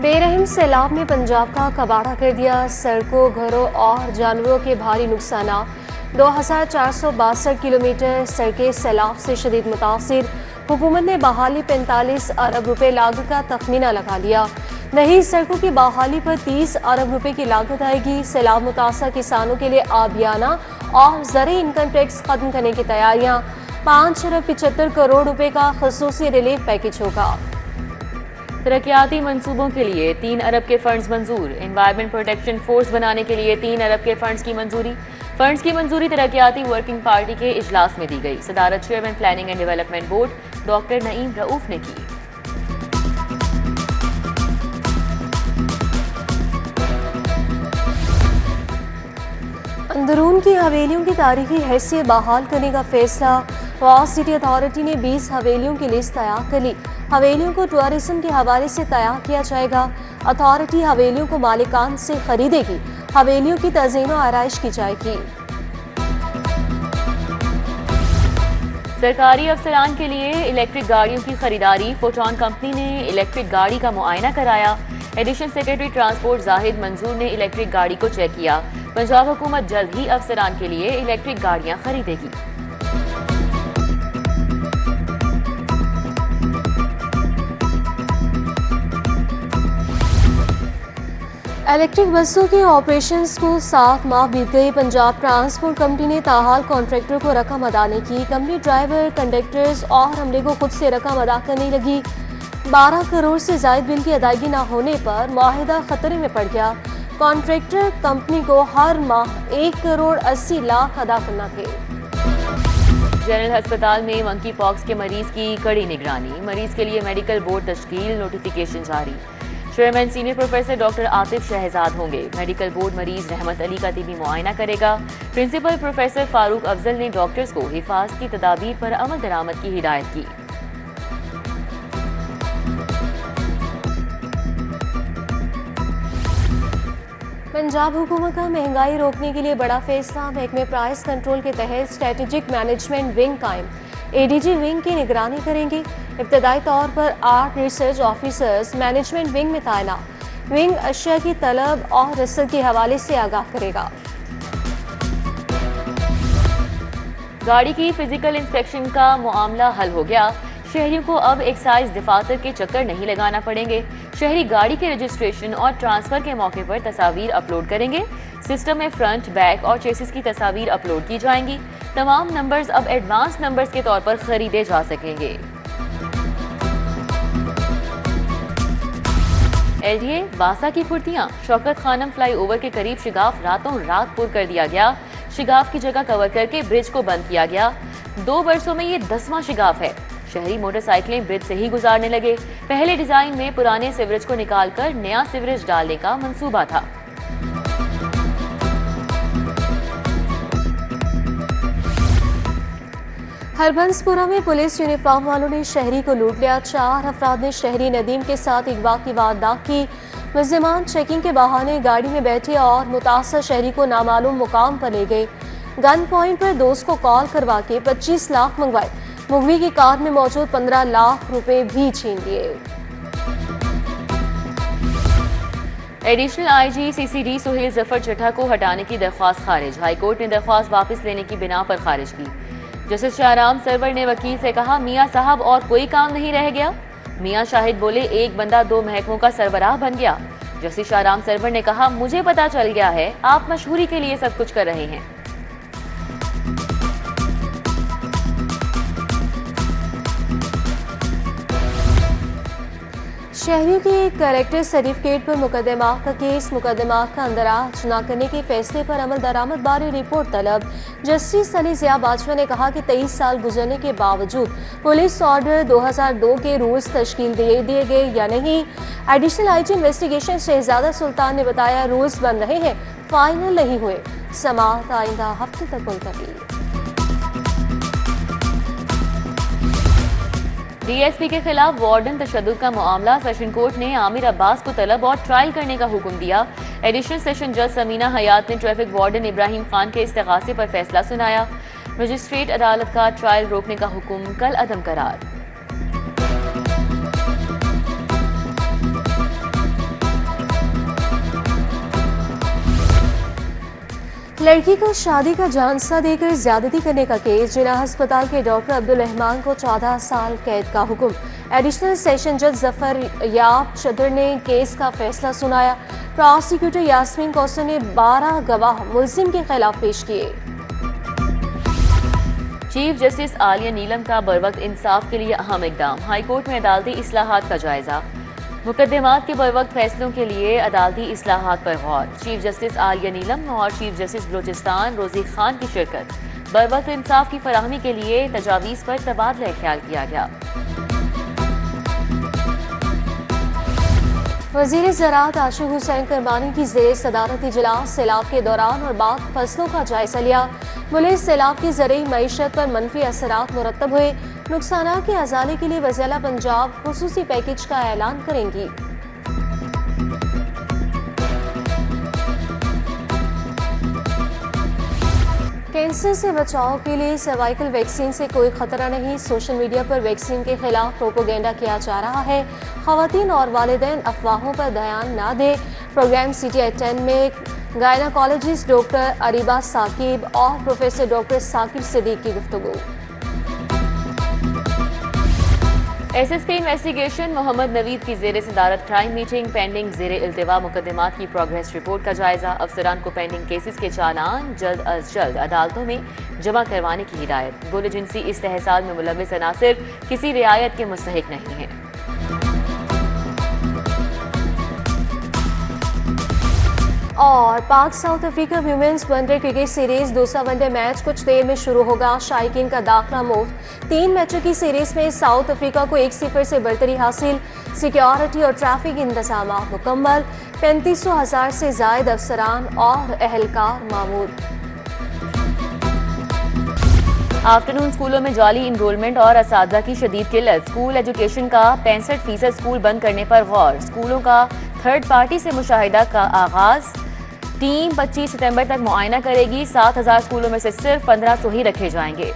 बेरहम सैलाब ने पंजाब का कबाड़ा कर दिया। सड़कों, घरों और जानवरों के भारी नुकसान। 2462 किलोमीटर सड़कें सैलाब से शदीद मुतासिर। हुकूमत ने बहाली 45 अरब रुपए लागत का तखमीना लगा लिया। नई सड़कों की बहाली पर 30 अरब रुपए की लागत आएगी। सैलाब मुतासर किसानों के लिए आबियाना और ज़रूरी इनकम टैक्स खत्म करने की तैयारियां। 5 अरब 75 करोड़ रुपए का खसूसी रिलीफ पैकेज होगा। तरक्याती मंसूबों के लिए 3 अरब के फंड्स मंजूर। एनवायरमेंट प्रोटेक्शन फोर्स बनाने के लिए 3 अरब के फंड्स की मंजूरी। फंड्स की मंजूरी तरक्याती वर्किंग पार्टी के इजलास में दी गई। सदारत chairman planning and development board doctor Naeem Rauf ने की। अंदरून की हवेलियों की तारीखी हैसियत बहाल करने का फैसला। वास सिटी अथॉरिटी ने 20 हवेलियों की लिस्ट तैयार कर ली। हवेलियों को टूरिज्म के हवाले से तैयार किया जाएगा। अथॉरिटी हवेलियों को मालिकान से खरीदेगी। हवेलियों की तज़ीन और आराइश की जाएगी। सरकारी अफसरान के लिए इलेक्ट्रिक गाड़ियों की खरीदारी। फोटोन कंपनी ने इलेक्ट्रिक गाड़ी का मुआयना कराया। एडिशनल सेक्रेटरी ट्रांसपोर्ट जाहिद मंजूर ने इलेक्ट्रिक गाड़ी को चेक किया। पंजाब हुकूमत जल्द ही अफसरान के लिए इलेक्ट्रिक गाड़ियां खरीदेगी। इलेक्ट्रिक बसों के ऑपरेशंस को 7 माह बीत गए। पंजाब ट्रांसपोर्ट कंपनी ने ताहाल कॉन्ट्रैक्टर को रकम अदा नहीं की। कंपनी ड्राइवर, कंडक्टर्स और अमले को खुद से रकम अदा करने लगी। 12 करोड़ से जायद बिल की अदायगी न होने पर मुआहिदा खतरे में पड़ गया। कॉन्ट्रैक्टर कंपनी को हर माह 1 करोड़ 80 लाख अदा करना थे। जनरल अस्पताल में मंकी पॉक्स के मरीज की कड़ी निगरानी। मरीज के लिए मेडिकल बोर्ड तश्कील, नोटिफिकेशन जारी। Chairman senior professor doctor Atif Shahzad होंगे। मेडिकल बोर्ड मरीज रहमत अली का तिबी मुआयना करेगा। प्रिंसिपल प्रोफेसर फारूक अफजल ने डॉक्टर्स को हिफाजती तदाबीर पर अमल दरामद की हिदायत की। पंजाब हुकूमत का महंगाई रोकने के लिए बड़ा फैसला। महकमे प्राइस कंट्रोल के तहत स्ट्रेटेजिक मैनेजमेंट विंग कायम। एडीजी विंग की निगरानी करेंगे। इब्तदाई तौर पर 8 रिसर्च ऑफिसर्स मैनेजमेंट विंग में तैनात। विंग अशिया की तलब और रसद के हवाले से आगाह करेगा। गाड़ी की फिजिकल इंस्पेक्शन का मामला हल हो गया। शहरियों को अब एक्साइज दफातर के चक्कर नहीं लगाना पड़ेंगे। शहरी गाड़ी के रजिस्ट्रेशन और ट्रांसफर के मौके पर तस्वीर अपलोड करेंगे। सिस्टम में फ्रंट, बैक और चेसिस की तस्वीर अपलोड की जाएंगी। तमाम नंबर्स अब एडवांस नंबर्स के तौर पर खरीदे जा सकेंगे। एलडीए बासा की फुर्तियां। शौकत खानम फ्लाईओवर के करीब शिगाफ रातों रात पुर कर दिया गया। शिगाफ की जगह कवर करके ब्रिज को बंद किया गया। 2 बरसों में ये 10वां शिगाफ है। शहरी मोटरसाइकिलें ब्रिज से ही गुजारने लगे। पहले डिजाइन में पुराने सीवरेज को निकालकर नया सीवरेज डालने का मंसूबा था। हरबंसपुरा में पुलिस यूनिफॉर्म वालों ने शहरी को लूट लिया। 4 अफराद ने शहरी नदीम के साथ अगवा की वारदात की। मुल्जिमान चेकिंग के बहाने गाड़ी में बैठे और मुतासर शहरी को नामालूम मुकाम पर ले गए। गन पॉइंट पर दोस्त को कॉल करवा के 25 लाख मंगवाए। मुगवी की कार में मौजूद 15 लाख रुपए भी छीन लिए। Additional IG CCD Suhail Zafar Chadha को हटाने की दरख्वास्त खारिज। हाईकोर्ट ने दरख्वास्त वापस लेने की बिना पर खारिज की। जस्टिस शाहराम सरवर ने वकील से कहा, मियां साहब और कोई काम नहीं रह गया। मियां शाहिद बोले, एक बंदा 2 महकमों का सरबराह बन गया। जस्टिस शाहराम सरवर ने कहा, मुझे पता चल गया है आप मशहूरी के लिए सब कुछ कर रहे हैं। शहरियों के करेक्टर सर्टिफिकेट पर मुकदमा का केस। मुकदमा का अंदराज न करने के फैसले पर अमल दरामद बारे रिपोर्ट तलब। जस्टिस अली ज़िया बाजवा ने कहा कि 23 साल गुजरने के बावजूद पुलिस ऑर्डर 2002 के रूल्स तश्कील दिए गए या नहीं। एडिशनल आईजी इन्वेस्टिगेशन शहजादा सुल्तान ने बताया, रूल्स बन रहे हैं, फाइनल नहीं हुए। समाअत आइंदा हफ्ते तक मुलतवी। डीएसपी के खिलाफ वार्डन तशद्दुद का मामला। सेशन कोर्ट ने आमिर अब्बास को तलब और ट्रायल करने का हुक्म दिया। एडिशनल सेशन जज समीना हयात ने ट्रैफिक वार्डन इब्राहिम खान के इस्तिगासे पर फैसला सुनाया। मजिस्ट्रेट अदालत का ट्रायल रोकने का हुक्म कल अदम करार। लड़की को शादी का झांसा देकर ज्यादती करने का केस। जिला अस्पताल के डॉक्टर अब्दुल रहमान को 14 साल कैद का हुक्म। एडिशनल सेशन जज जफर याब चदर ने केस का फैसला सुनाया। प्रोसिक्यूटर यास्मीन कौसर ने 12 गवाह मुलजिम के खिलाफ पेश किए। चीफ जस्टिस आलिया नीलम का बरवक्त इंसाफ के लिए अहम इकदाम। हाईकोर्ट में अदालती इस्लाहात का जायजा। मुकदमात के बरवक्त फैसलों के लिए अदालती इस्लाहात पर गौर। चीफ जस्टिस आलिया नीलम और चीफ जस्टिस बलोचिस्तान रोजी खान की शिरकत। बरवक्त इंसाफ की फराहमी के लिए तजावीज़ पर तबादला ख्याल किया गया। वज़ीर ज़राअत आशिक हुसैन करमानी की ज़ेर सदारत इजलास सैलाब के दौरान और बाद फसलों का जायजा लिया। मुल्क सैलाब की ज़रूरी मईशत पर मनफी असरात मुरतब हुए। नुकसान के अजाले के लिए वज़ीर पंजाब खुसूसी पैकेज का ऐलान करेंगी। कैंसर से बचाव के लिए सर्वाइकल वैक्सीन से कोई खतरा नहीं। सोशल मीडिया पर वैक्सीन के खिलाफ प्रोपोगेंडा किया जा रहा है। खवातीन और वालिदैन अफवाहों पर ध्यान न दें। प्रोग्राम CTI 10 में गायनाकोलॉजिस्ट डॉक्टर अरीबा साकिब और प्रोफेसर डॉक्टर साकिब सिद्दीक की गुफ्तगू। SSP इन्वेस्टिगेशन मोहम्मद नवीद की ज़ेर सदारत क्राइम मीटिंग। पेंडिंग ज़ेर इल्तिवा मुकदमात की प्रोग्रेस रिपोर्ट का जायजा। अफसरान को पेंडिंग केसेस के चालान जल्द अज जल्द अदालतों में जमा करवाने की हिदायत। गोल एजेंसी इस्तेहसाल में मुलविस अनासिर किसी रियायत के मुस्तहिक नहीं है। और Pak South Africa women's one day cricket series दूसरा वनडे मैच कुछ देर में शुरू होगा। शायकीन का दाखिला मुफ्त। 3 मैचों की सीरीज में साउथ अफ्रीका को 1-0 से बढ़तरी हासिल। सिक्योरिटी और ट्रैफिक इंतजाम मुकम्मल। 3500 से जायद अफसरान और अहलकार मामूर। आफ्टरनून स्कूलों में जाली इनरोलमेंट और असातिज़ा की शदीद किल्लत। स्कूल एजुकेशन का 65% स्कूल बंद करने पर गौर। स्कूलों का थर्ड पार्टी से मुशाहिदा का आगाज। टीम 25 सितंबर तक मुआयना करेगी। 7000 स्कूलों में से सिर्फ 1500 ही रखे जाएंगे।